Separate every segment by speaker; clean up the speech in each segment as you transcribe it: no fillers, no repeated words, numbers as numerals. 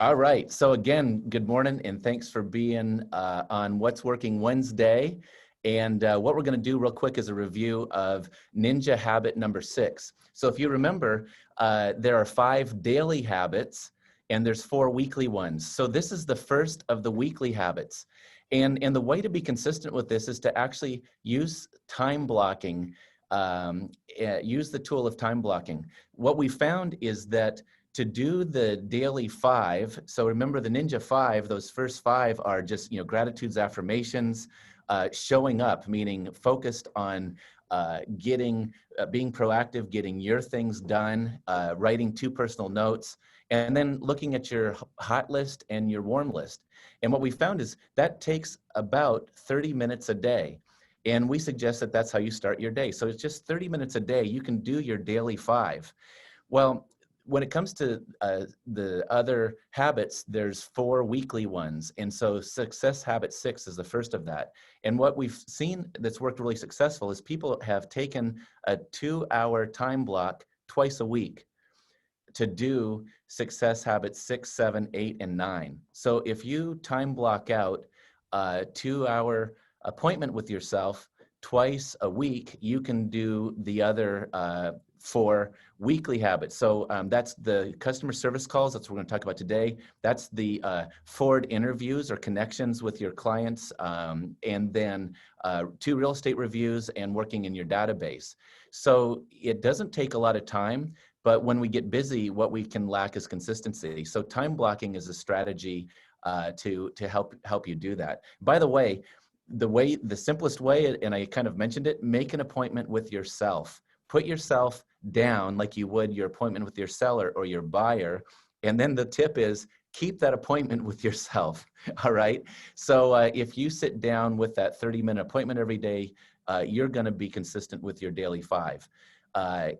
Speaker 1: All right. So again, good morning and thanks for being on What's Working Wednesday. And what we're going to do real quick is a review of Ninja Habit number 6. So if you remember, there are 5 daily habits and there's 4 weekly ones. So this is the first of the weekly habits. And the way to be consistent with this is to actually use time blocking, use the tool of time blocking. What we found is that to do the daily 5, so remember the Ninja 5, those first 5 are just, gratitudes, affirmations, showing up, meaning focused on being proactive, getting your things done, writing 2 personal notes, and then looking at your hot list and your warm list. And what we found is that takes about 30 minutes a day. And we suggest that that's how you start your day. So it's just 30 minutes a day. You can do your daily 5. Well, when it comes to the other habits, there's 4 weekly ones. And so success habit 6 is the first of that. And what we've seen that's worked really successful is people have taken a 2-hour time block twice a week to do success habits 6, 7, 8, and 9. So if you time block out a 2-hour appointment with yourself twice a week, you can do the other 4 weekly habits. So that's the customer service calls. That's what we're going to talk about today. That's the forward interviews or connections with your clients, and then 2 real estate reviews and working in your database. So it doesn't take a lot of time, but when we get busy, what we can lack is consistency. So time blocking is a strategy to help you do that. By the way, the simplest way, and I kind of mentioned it, make an appointment with yourself. Put yourself down like you would your appointment with your seller or your buyer. And then the tip is keep that appointment with yourself. All right. So if you sit down with that 30-minute appointment every day, you're going to be consistent with your daily 5.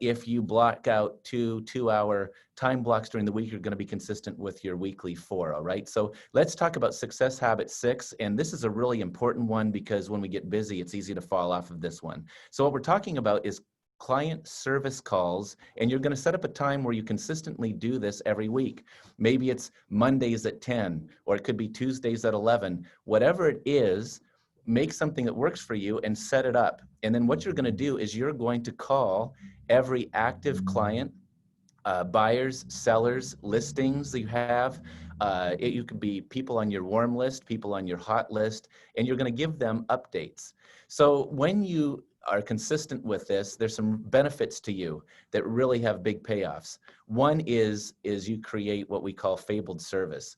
Speaker 1: If you block out 2-hour time blocks during the week, you're going to be consistent with your weekly 4. All right. So let's talk about success habit 6. And this is a really important one because when we get busy, it's easy to fall off of this one. So what we're talking about is client service calls, and you're going to set up a time where you consistently do this every week. Maybe it's Mondays at 10, or it could be Tuesdays at 11. Whatever it is, make something that works for you and set it up. And then what you're going to do is you're going to call every active client, buyers, sellers, listings that you have. You could be people on your warm list, people on your hot list, and you're going to give them updates. So when you are consistent with this, there's some benefits to you that really have big payoffs. One is you create what we call fabled service.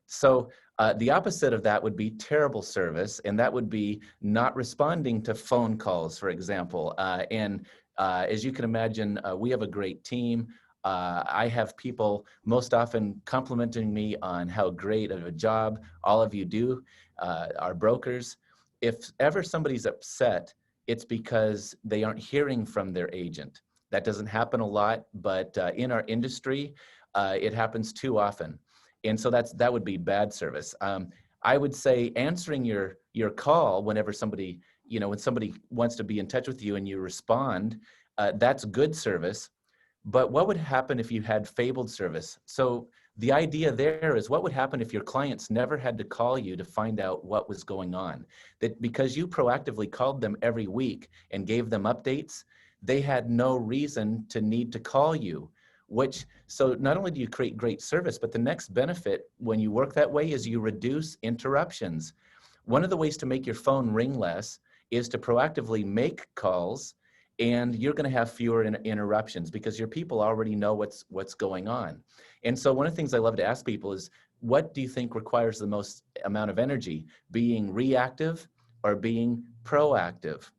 Speaker 1: So the opposite of that would be terrible service, and that would be not responding to phone calls, for example. As you can imagine, we have a great team. I have people most often complimenting me on how great of a job all of you do, our brokers. If ever somebody's upset, it's because they aren't hearing from their agent. That doesn't happen a lot, but in our industry, it happens too often. And so that would be bad service. I would say answering your call whenever somebody, when somebody wants to be in touch with you and you respond, that's good service. But what would happen if you had fabled service? So the idea there is what would happen if your clients never had to call you to find out what was going on? That because you proactively called them every week and gave them updates, they had no reason to need to call you. So not only do you create great service, but the next benefit when you work that way is you reduce interruptions. One of the ways to make your phone ring less is to proactively make calls, and you're going to have fewer interruptions because your people already know what's going on. And so one of the things I love to ask people is, what do you think requires the most amount of energy, being reactive or being proactive?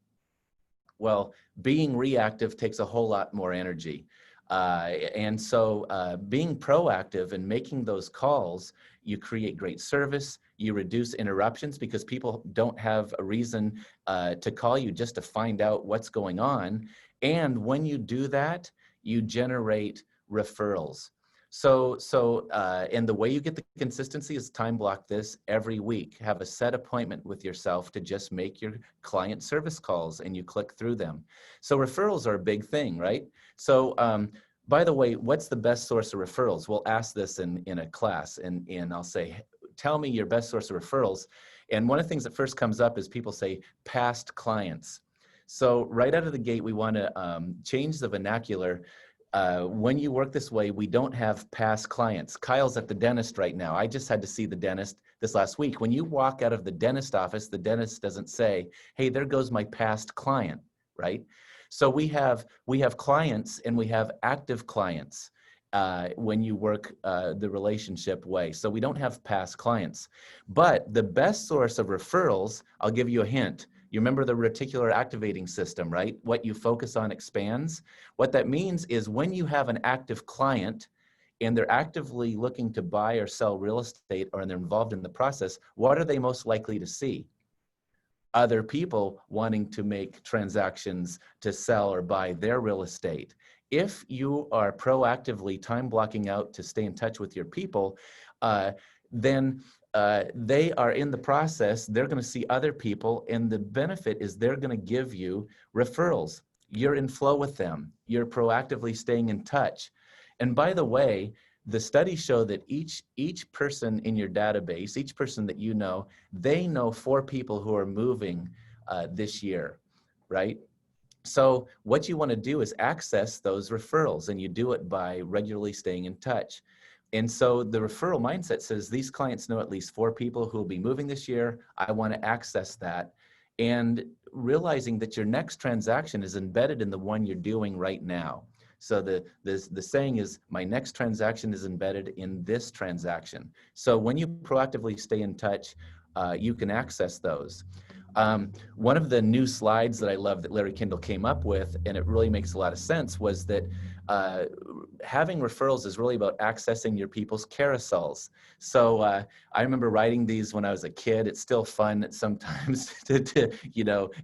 Speaker 1: Well, being reactive takes a whole lot more energy. And so being proactive and making those calls, you create great service, you reduce interruptions because people don't have a reason to call you just to find out what's going on. And when you do that, you generate referrals. And the way you get the consistency is time block this every week. Have a set appointment with yourself to just make your client service calls and you click through them. So referrals are a big thing, right? So By the way, what's the best source of referrals? We'll ask this in a class, and I'll say, tell me your best source of referrals. And one of the things that first comes up is people say past clients. So right out of the gate, we want to change the vernacular. When you work this way, we don't have past clients. Kyle's at the dentist right now. I just had to see the dentist this last week. When you walk out of the dentist office, the dentist doesn't say, hey, there goes my past client, right? So we have clients and we have active clients when you work the relationship way. So we don't have past clients. But the best source of referrals, I'll give you a hint. You remember the reticular activating system, right? What you focus on expands. What that means is when you have an active client and they're actively looking to buy or sell real estate, or they're involved in the process, what are they most likely to see? Other people wanting to make transactions to sell or buy their real estate. If you are proactively time blocking out to stay in touch with your people, then they are in the process, they're going to see other people, and the benefit is they're going to give you referrals. You're in flow with them. You're proactively staying in touch. And by the way, the studies show that each person in your database, each person that you know, they know 4 people who are moving this year, right? So what you want to do is access those referrals, and you do it by regularly staying in touch. And so the referral mindset says these clients know at least 4 people who will be moving this year. I want to access that. And realizing that your next transaction is embedded in the one you're doing right now. So the saying is, my next transaction is embedded in this transaction. So when you proactively stay in touch, you can access those. One of the new slides that I love that Larry Kindle came up with, and it really makes a lot of sense, was that having referrals is really about accessing your people's carousels. So I remember writing these when I was a kid. It's still fun sometimes to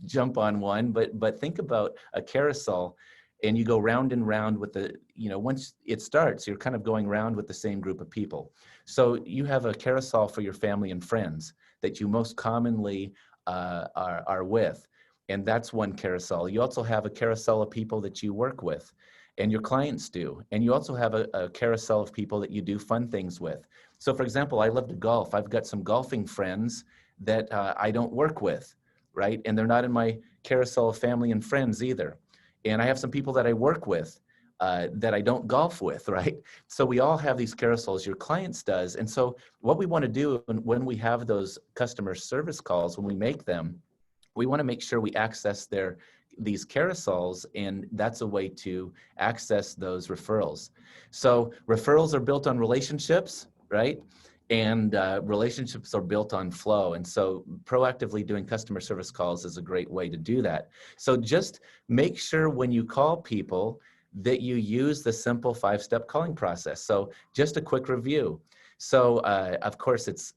Speaker 1: jump on one, but think about a carousel. And you go round and round with once it starts, you're kind of going round with the same group of people. So you have a carousel for your family and friends that you most commonly are with. And that's one carousel. You also have a carousel of people that you work with and your clients do. And you also have a carousel of people that you do fun things with. So for example, I love to golf. I've got some golfing friends that I don't work with, right? And they're not in my carousel of family and friends either. And I have some people that I work with that I don't golf with, right? So we all have these carousels, your clients does. And so what we want to do when we have those customer service calls, when we make them, we want to make sure we access these carousels, and that's a way to access those referrals. So referrals are built on relationships, right? And relationships are built on flow. And so proactively doing customer service calls is a great way to do that. So just make sure when you call people that you use the simple 5-step calling process. So just a quick review. So of course it's,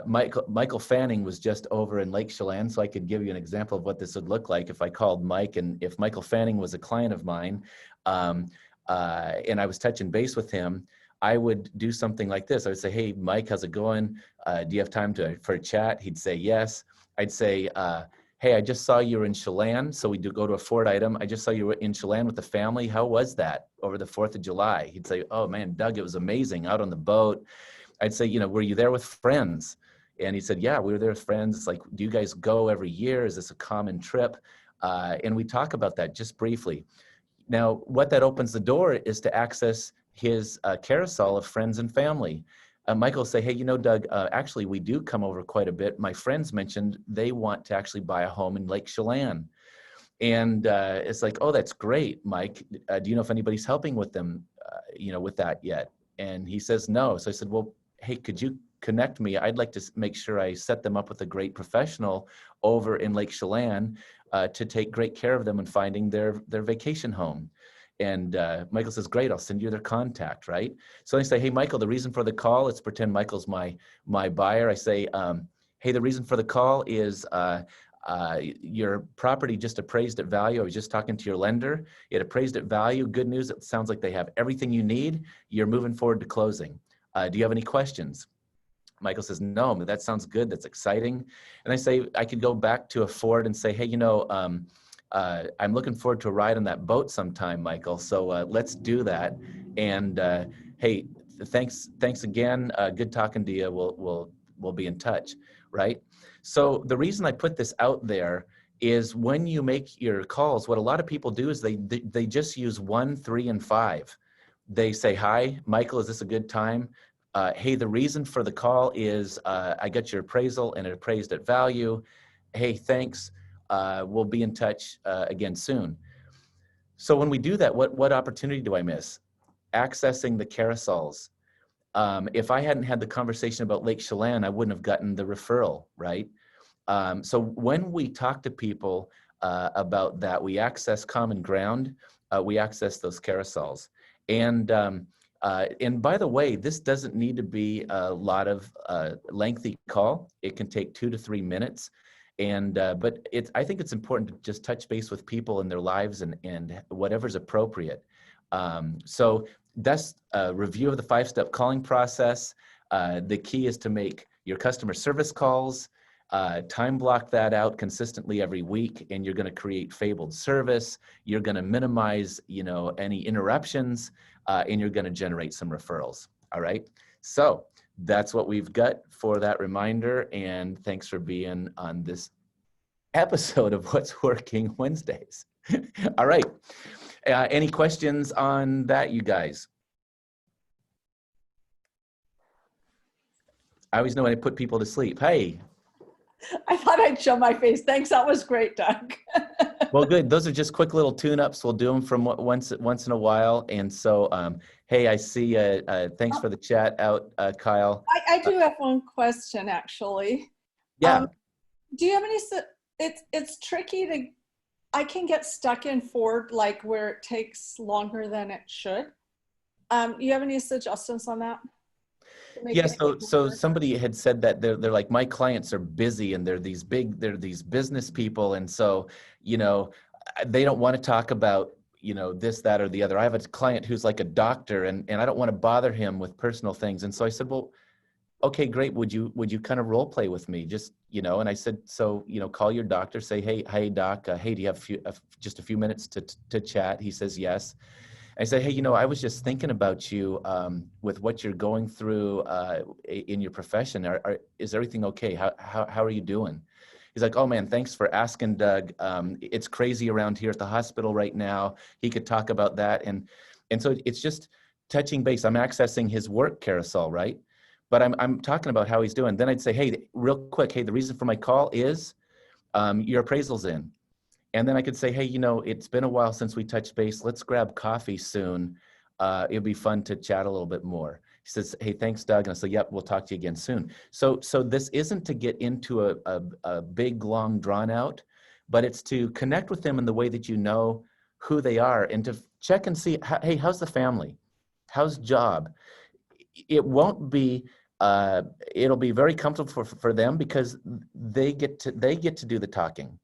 Speaker 1: Michael Fanning was just over in Lake Chelan, so I could give you an example of what this would look like if I called Mike, and if Michael Fanning was a client of mine, and I was touching base with him, I would do something like this. I would say, hey, Mike, how's it going? Do you have time for a chat? He'd say yes. I'd say, hey, I just saw you were in Chelan. So we do go to a Ford item. I just saw you were in Chelan with the family. How was that over the 4th of July? He'd say, oh man, Doug, it was amazing out on the boat. I'd say, were you there with friends? And he said, yeah, we were there with friends. It's like, do you guys go every year? Is this a common trip? And we talk about that just briefly. Now, what that opens the door is to access his carousel of friends and family. Michael will say, hey, Doug, actually, we do come over quite a bit. My friends mentioned they want to actually buy a home in Lake Chelan. And it's like, oh, that's great, Mike. Do you know if anybody's helping with them, with that yet? And he says, no. So I said, well, hey, could you connect me? I'd like to make sure I set them up with a great professional over in Lake Chelan to take great care of them in finding their vacation home. And Michael says, great, I'll send you their contact, right? So I say, hey, Michael, the reason for the call, let's pretend Michael's my buyer. I say, hey, the reason for the call is your property just appraised at value. I was just talking to your lender. It appraised at value. Good news, it sounds like they have everything you need. You're moving forward to closing. Do you have any questions? Michael says, no, that sounds good. That's exciting. And I say, I could go back to a Ford and say, hey, I'm looking forward to a ride on that boat sometime, Michael. So let's do that. And hey, thanks again. Good talking to you. We'll be in touch, right? So the reason I put this out there is when you make your calls, what a lot of people do is they just use 1, 3, and 5. They say, hi, Michael, is this a good time? Hey, the reason for the call is I got your appraisal and it appraised at value. Hey, thanks. We'll be in touch again soon. So when we do that, what opportunity do I miss? Accessing the carousels. If I hadn't had the conversation about Lake Chelan, I wouldn't have gotten the referral, right? So when we talk to people about that, we access common ground, we access those carousels. And by the way, this doesn't need to be a lot of lengthy call. It can take 2 to 3 minutes. And but I think it's important to just touch base with people in their lives and whatever's appropriate. So that's a review of the 5-step calling process. The key is to make your customer service calls, time block that out consistently every week, and you're going to create fabled service. You're going to minimize, any interruptions, and you're going to generate some referrals. All right. So that's what we've got for that reminder. And thanks for being on this episode of What's Working Wednesdays. All right. Any questions on that, you guys? I always know when I put people to sleep. Hey.
Speaker 2: I thought I'd show my face. Thanks. That was great, Doug.
Speaker 1: Well, good. Those are just quick little tune-ups. We'll do them from once in a while. And so, hey, I see. Thanks for the chat out, Kyle.
Speaker 2: I do have one question, actually.
Speaker 1: Yeah.
Speaker 2: Do you have any? It's tricky to. I can get stuck in Ford, like where it takes longer than it should. You have any suggestions on that?
Speaker 1: Yeah, so somebody had said that they're like, my clients are busy and they're these business people. And so, they don't want to talk about, this, that, or the other. I have a client who's like a doctor and I don't want to bother him with personal things. And so I said, well, okay, great. Would you kind of role play with me? Just, and I said, so, call your doctor, say, hey, doc, hey, do you have just a few minutes to chat? He says, yes. I say, hey, I was just thinking about you with what you're going through in your profession. Is everything okay? How are you doing? He's like, oh man, thanks for asking, Doug. It's crazy around here at the hospital right now. He could talk about that. And so it's just touching base. I'm accessing his work carousel, right? But I'm talking about how he's doing. Then I'd say, hey, real quick, hey, the reason for my call is your appraisal's in. And then I could say, hey, it's been a while since we touched base. Let's grab coffee soon. It'd be fun to chat a little bit more. He says, hey, thanks, Doug. And I say, yep, we'll talk to you again soon. So this isn't to get into a big, long drawn out, but it's to connect with them in the way that you know who they are and to check and see, hey, how's the family? How's job? It won't be, it'll be very comfortable for them because they get to do the talking.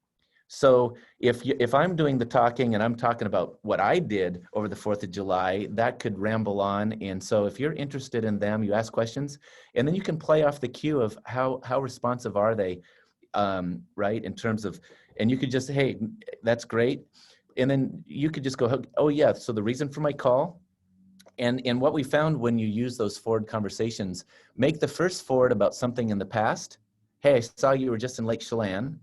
Speaker 1: So if I'm doing the talking and I'm talking about what I did over the 4th of July, that could ramble on. And so if you're interested in them, you ask questions, and then you can play off the cue of how responsive are they, right? In terms of, and you could just, hey, that's great. And then you could just go, oh yeah, so the reason for my call, and what we found when you use those forward conversations, make the first forward about something in the past. Hey, I saw you were just in Lake Chelan.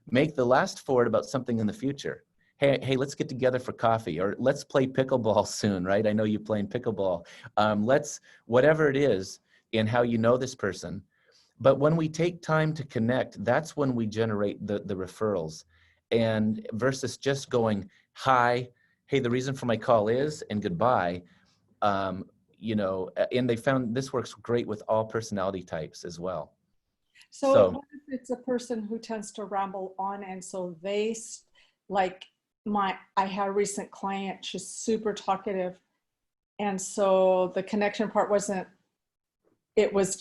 Speaker 1: Make the last forward about something in the future. Hey, let's get together for coffee, or let's play pickleball soon, right? I know you playing pickleball. Let's, whatever it is in how you know this person. But when we take time to connect, that's when we generate the referrals. And versus just going, hi, hey, the reason for my call is, and goodbye. And they found this works great with all personality types as well.
Speaker 2: So what if it's a person who tends to ramble on, and so they, like I had a recent client, she's super talkative, and so the connection part wasn't, it was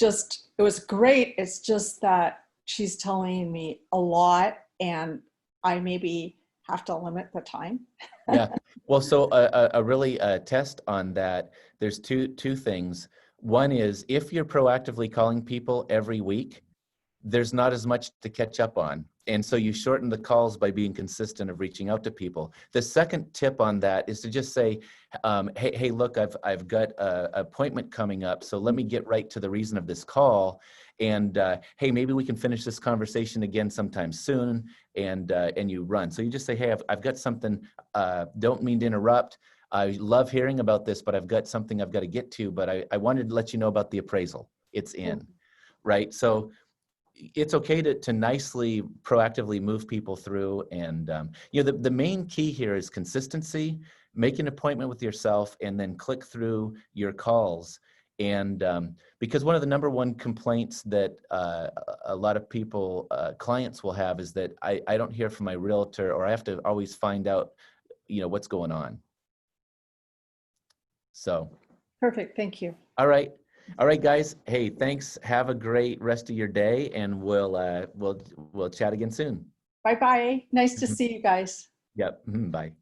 Speaker 2: great. It's just that she's telling me a lot and I maybe have to limit the time.
Speaker 1: Yeah, well, so a really test on that, there's two things. One is if you're proactively calling people every week, there's not as much to catch up on. And so you shorten the calls by being consistent of reaching out to people. The second tip on that is to just say, hey, look, I've got an appointment coming up, so let me get right to the reason of this call. And hey, maybe we can finish this conversation again sometime soon. And you run. So you just say, hey, I've got something, don't mean to interrupt. I love hearing about this, but I've got something I've got to get to, but I wanted to let you know about the appraisal. It's in, right? So it's okay to nicely, proactively move people through. And, the main key here is consistency, make an appointment with yourself, and then click through your calls. And because one of the number one complaints that a lot of people, clients will have is that I don't hear from my realtor, or I have to always find out, what's going on. So.
Speaker 2: Perfect. Thank you.
Speaker 1: All right. All right, guys. Hey, thanks. Have a great rest of your day, and we'll chat again soon.
Speaker 2: Bye-bye. Nice to see you guys.
Speaker 1: Yep. Bye.